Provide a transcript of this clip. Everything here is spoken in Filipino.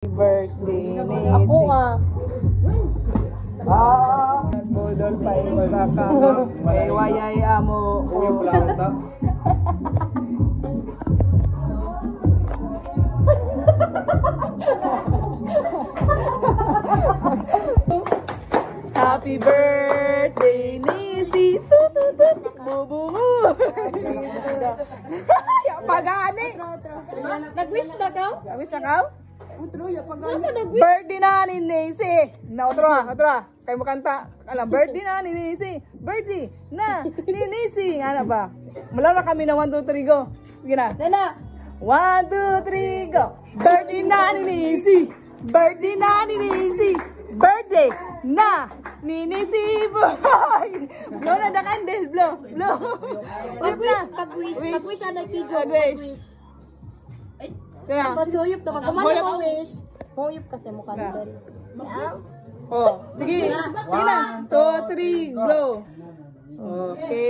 Birthday ni Ako nga. Budol pa yung kaka. Eh, wayay amo. Uy, planta. Happy birthday Nisi. Tututut. Bubungu. Ya pagani. Nag-wish na ka? Wish na ka? Birthday na ni Nisi. Na otro. Kayo mo kanta. Alam, birthday na ni Nisi. Birthday na ni Nisi. Ano ba? Mula na kami na 1, 2, 3, go. Sige na. Nana. 1, 2, 3, go. Birthday na ni Nisi. Birthday na ni Nisi. Birthday na ni Nisi boy. Blow na the candle. Blow. Pag-wish na nag-video. Mag-wish. Tara. Tapos huyop na. Kumano mo wish? Huyop kasi mo candle. Oh, sige. Sige na. 2, 3, blow. Okay.